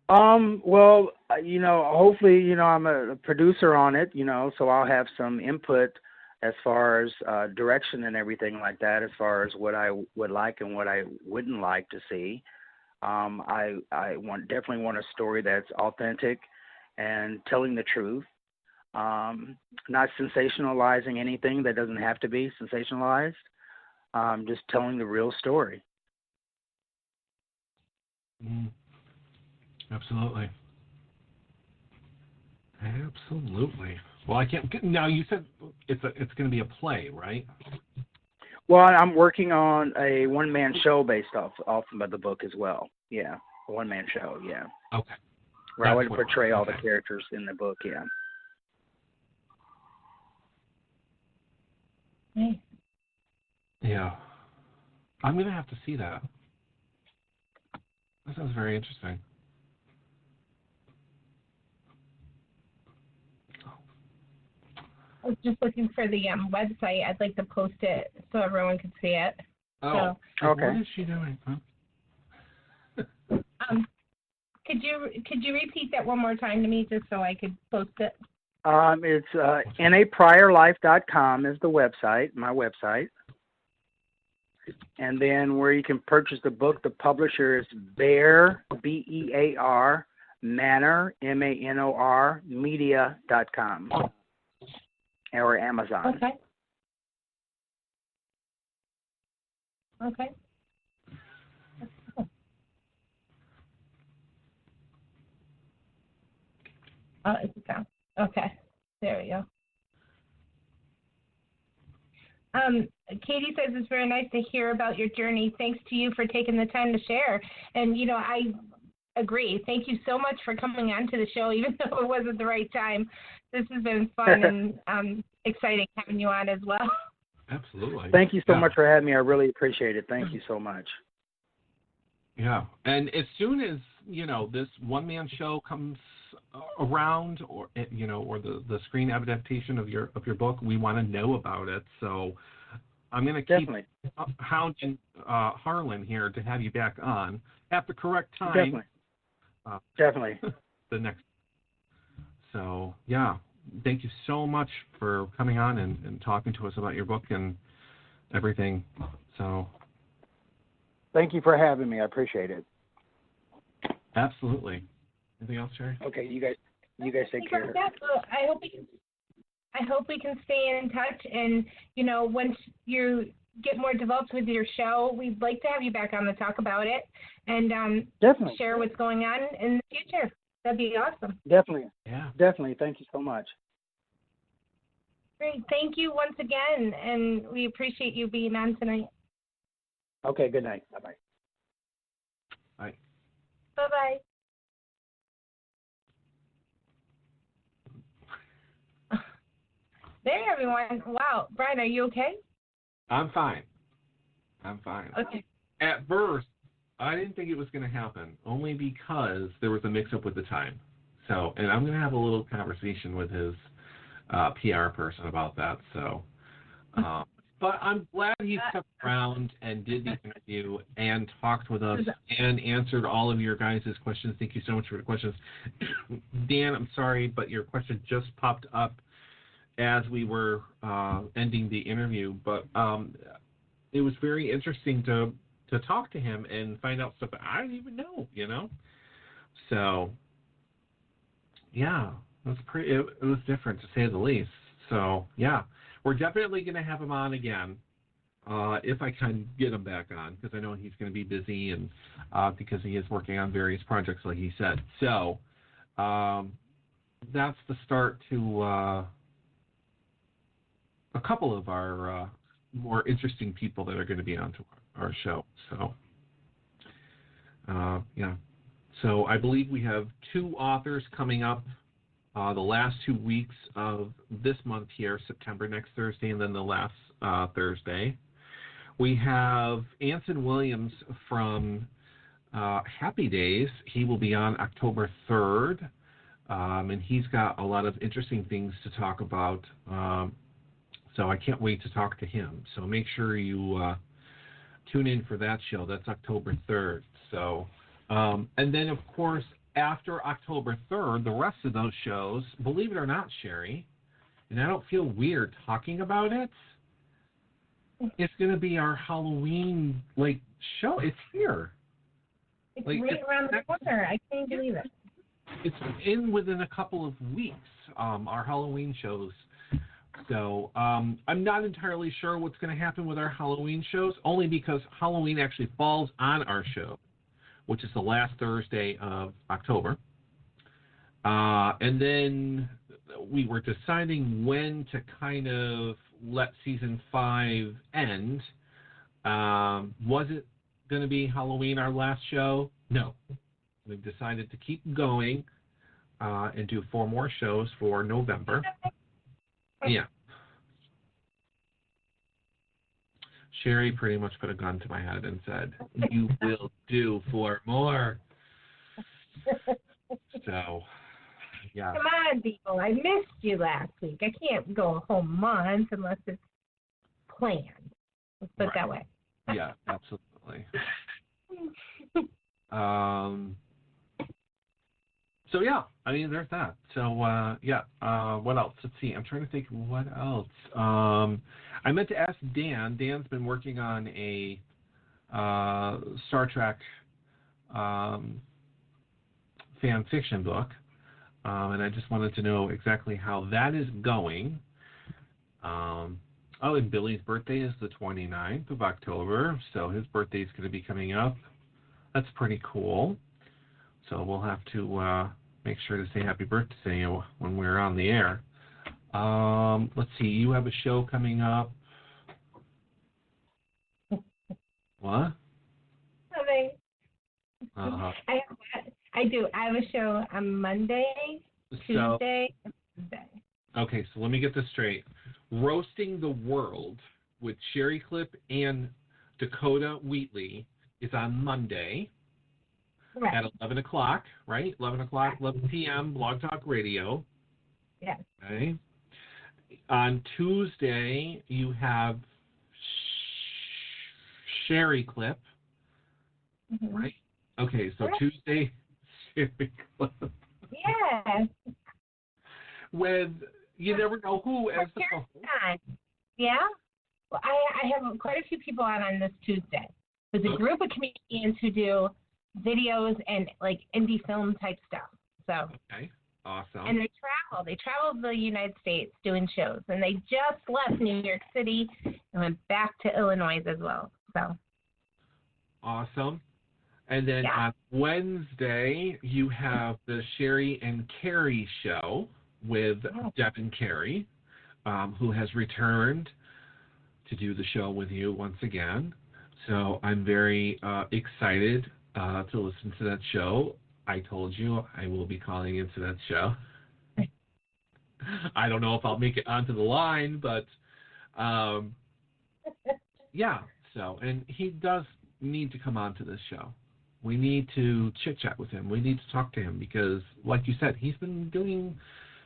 Well, hopefully, I'm a producer on it, so I'll have some input as far as direction and everything like that, as far as what I would like and what I wouldn't like to see. I definitely want a story that's authentic and telling the truth, not sensationalizing anything that doesn't have to be sensationalized, just telling the real story. Absolutely. Well, I can't. Now, you said it's going to be a play, right? Well, I'm working on a one-man show based off of the book as well. Yeah, a one-man show. Yeah. Okay. Where I would portray all the characters in the book. Yeah. Nice. Yeah. I'm going to have to see that. That sounds very interesting. I was just looking for the website. I'd like to post it so everyone can see it. Oh, so, okay. What is she doing? Huh? Could you repeat that one more time to me, just so I could post it? It's inapriorlife.com is the website, my website. And then where you can purchase the book, the publisher is Bear, BEAR, Manor, MANOR, media.com. Or Amazon. Okay. Oh, it's down. Okay. There we go. Katie says it's very nice to hear about your journey. Thanks to you for taking the time to share. And, I agree. Thank you so much for coming on to the show, even though it wasn't the right time. This has been fun and exciting having you on as well. Absolutely. Thank you so much for having me. I really appreciate it. Thank you so much. Yeah. And as soon as, this one-man show comes around, or the screen adaptation of your book, we want to know about it. So I'm going to keep hounding Harlan here to have you back on at the correct time. Definitely. The next. So, yeah, thank you so much for coming on and talking to us about your book and everything. So, thank you for having me. I appreciate it. Absolutely. Anything else, Sherry? Okay, you guys take care. I hope we can stay in touch, and once you get more developed with your show, we'd like to have you back on to talk about it and definitely share what's going on in the future. That'd be awesome. Definitely. Yeah. Definitely. Thank you so much. Great. Thank you once again, and we appreciate you being on tonight. Okay, good night. Bye-bye. Bye. Bye-bye. There, everyone. Wow. Brian, are you okay? I'm fine. Okay. At first, I didn't think it was going to happen, only because there was a mix-up with the time. So, and I'm going to have a little conversation with his PR person about that. So, but I'm glad he stuck around and did the interview and talked with us and answered all of your guys' questions. Thank you so much for the questions. Dan, I'm sorry, but your question just popped up as we were ending the interview. But it was very interesting to talk to him and find out stuff that I didn't even know, you know? So, yeah, it was different, to say the least. So, yeah, we're definitely going to have him on again if I can get him back on, because I know he's going to be busy and because he is working on various projects, like he said. So, that's the start to a couple of our more interesting people that are going to be on to our show. So, yeah. So I believe we have 2 authors coming up the last 2 weeks of this month here, September, next Thursday, and then the last Thursday. We have Anson Williams from Happy Days. He will be on October 3rd, and he's got a lot of interesting things to talk about. So I can't wait to talk to him. So make sure you tune in for that show. That's October 3rd. So, and then, of course, after October 3rd, the rest of those shows, believe it or not, Sherry, and I don't feel weird talking about it, it's going to be our Halloween, show. It's here. It's right around the corner. I can't believe it. It's within a couple of weeks, our Halloween shows. So I'm not entirely sure what's going to happen with our Halloween shows, only because Halloween actually falls on our show, which is the last Thursday of October. And then we were deciding when to kind of let season 5 end. Was it going to be Halloween, our last show? No. We've decided to keep going and do 4 more shows for November. Yeah. Sherry pretty much put a gun to my head and said, "You will do 4 more." So, yeah. Come on, people. I missed you last week. I can't go a whole month unless it's planned. Let's put it that way. Yeah, absolutely. So, yeah, I mean, there's that. So, what else? Let's see. I'm trying to think what else. I meant to ask Dan. Dan's been working on a Star Trek fan fiction book, and I just wanted to know exactly how that is going. And Billy's birthday is the 29th of October, so his birthday is going to be coming up. That's pretty cool. So we'll have to make sure to say happy birthday when we're on the air. Let's see. You have a show coming up. What? Okay. I do. I have a show on Monday, Tuesday, and Wednesday. Okay, so let me get this straight. Roasting the World with Sherry Clip and Dakota Wheatley is on Monday. Correct. At 11 o'clock, right? 11 o'clock, 11 p.m., Blog Talk Radio. Yes. Okay. On Tuesday, you have Sherry Clip, right? Okay, so Correct. Tuesday, Sherry Clip. Yes. With you never know who as the host. Yeah? Well, I have quite a few people on this Tuesday. There's a group of comedians who do videos and indie film type stuff. So okay, awesome. And they travel the United States doing shows, and they just left New York City and went back to Illinois as well. So awesome. And then on Wednesday you have the Sherry and Carrie show with Deb and Carrie. who has returned to do the show with you once again. So I'm very excited to listen to that show. I told you I will be calling into that show. I don't know if I'll make it onto the line, but yeah. So, and he does need to come onto this show. We need to chit-chat with him. We need to talk to him because, like you said, he's been doing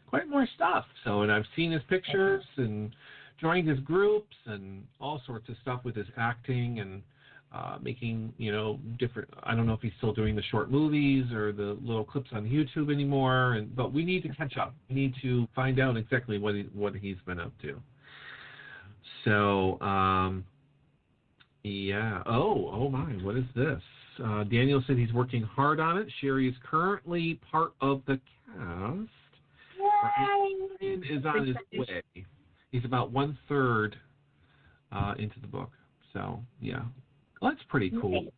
quite more stuff. So, and I've seen his pictures and joined his groups and all sorts of stuff with his acting and making, different. I don't know if he's still doing the short movies or the little clips on YouTube anymore. But we need to catch up. We need to find out exactly what he's been up to. So, yeah. Oh my! What is this? Daniel said he's working hard on it. Sherry is currently part of the cast. Brian is on his way. He's about 1/3 into the book. So, yeah. Well, that's pretty cool.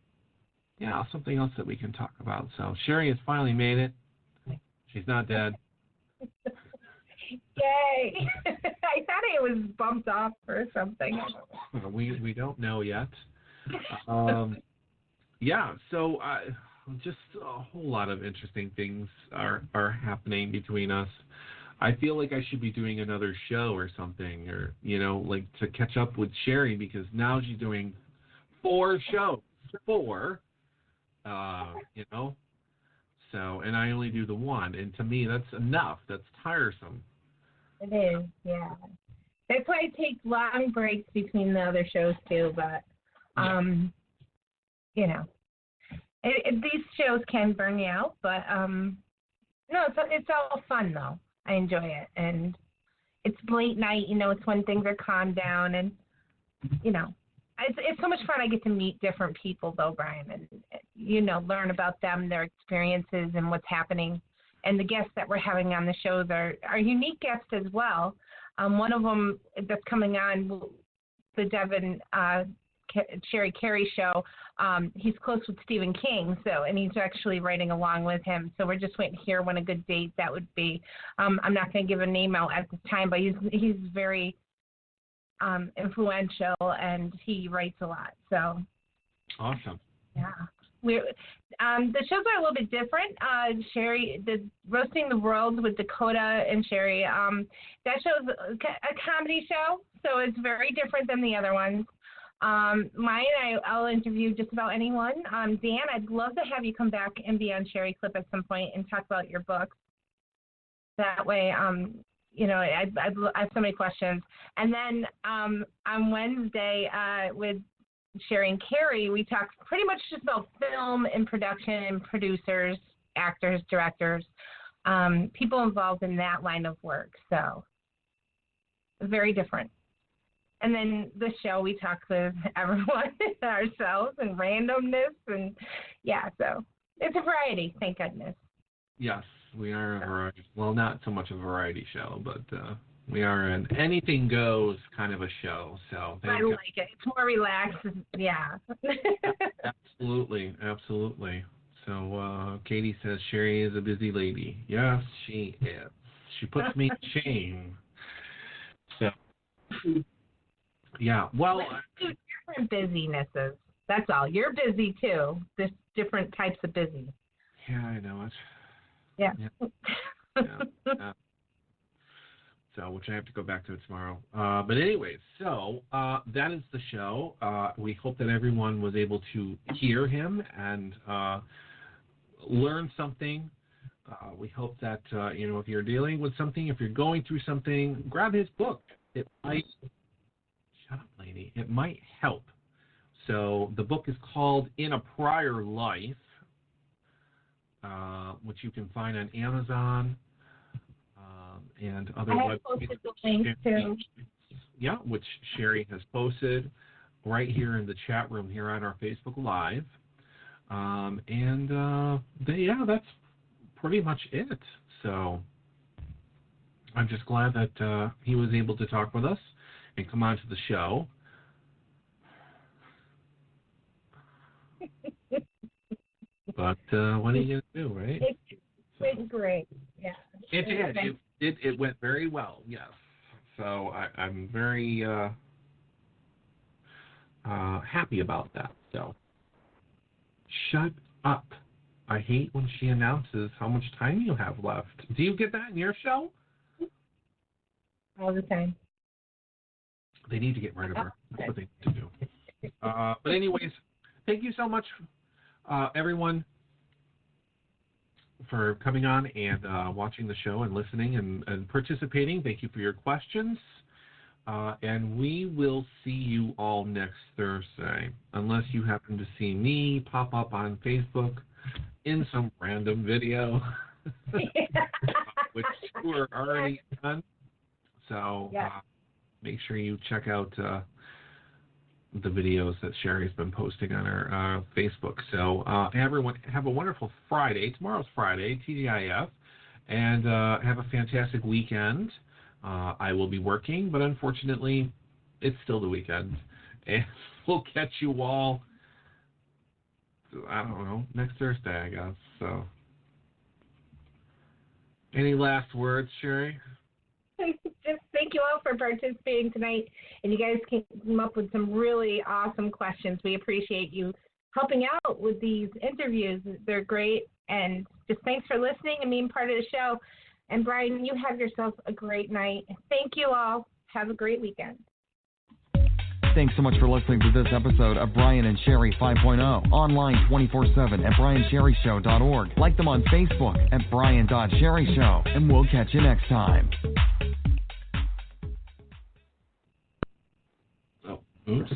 Yeah, something else that we can talk about. So, Sherry has finally made it. She's not dead. Yay! I thought it was bumped off or something. We don't know yet. Yeah, so just a whole lot of interesting things are happening between us. I feel like I should be doing another show or something, or, like to catch up with Sherry, because now she's doing 4 shows. 4, So, and I only do the one, and to me that's enough. That's tiresome. It is, yeah. That's why I take long breaks between the other shows too, but, these shows can burn you out, but, no, it's all fun though. I enjoy it, and it's late night, it's when things are calmed down, and, it's so much fun. I get to meet different people though, Brian, and, learn about them, their experiences, and what's happening. And the guests that we're having on the shows are unique guests as well. One of them that's coming on, the Devin Sherry Carey show, he's close with Stephen King, and he's actually writing along with him. So we're just waiting to hear when a good date that would be. I'm not going to give a name out at this time, but he's very influential, and he writes a lot. So awesome. Yeah. The shows are a little bit different. Sherry, the Roasting the World with Dakota and Sherry, that show's a comedy show, so it's very different than the other ones. Mine, I'll interview just about anyone. Dan, I'd love to have you come back and be on Sherry Clip at some point and talk about your books. That way, I have so many questions. And then on Wednesday with Sherry and Carrie, we talked pretty much just about film and production and producers, actors, directors, people involved in that line of work. So very different. And then the show, we talk with everyone ourselves and randomness, and so it's a variety, thank goodness. Yes, we are a variety. Well, not so much a variety show, but we are an anything goes kind of a show. So I like it. It's more relaxed. Yeah. Absolutely. So Katie says Sherry is a busy lady. Yes, she is. She puts me to shame. So. Yeah, well, different busynesses. That's all. You're busy too. There's different types of busy. Yeah, I know it. Yeah. So, which I have to go back to tomorrow. But anyways, so that is the show. We hope that everyone was able to hear him and learn something. We hope that if you're dealing with something, if you're going through something, grab his book. It might. Shut up, lady. It might help. So the book is called In a Pryor Life, which you can find on Amazon and other websites. I have posted the link too. Yeah, which Sherry has posted right here in the chat room here on our Facebook Live. That's pretty much it. So I'm just glad that he was able to talk with us and come on to the show. But what are you going to do, right? It went great, yeah. It did. It went very well, yes. So I'm very happy about that. So, shut up. I hate when she announces how much time you have left. Do you get that in your show? All the time. They need to get rid of her. That's what they need to do. But anyways, thank you so much, everyone, for coming on and watching the show and listening and participating. Thank you for your questions. And we will see you all next Thursday, unless you happen to see me pop up on Facebook in some random video, which we're already done. So make sure you check out the videos that Sherry's been posting on our Facebook. So everyone, have a wonderful Friday. Tomorrow's Friday, TGIF, and have a fantastic weekend. I will be working, but unfortunately, it's still the weekend. And we'll catch you all, I don't know, next Thursday, I guess. So, any last words, Sherry? Just thank you all for participating tonight. And you guys came up with some really awesome questions. We appreciate you helping out with these interviews. They're great. And just thanks for listening and being part of the show. And Brian, you have yourself a great night. Thank you all. Have a great weekend. Thanks so much for listening to this episode of Brian and Sherry 5.0. Online 24/7 at briansherryshow.org. Like them on Facebook at brian.sherryshow. And we'll catch you next time. Oops.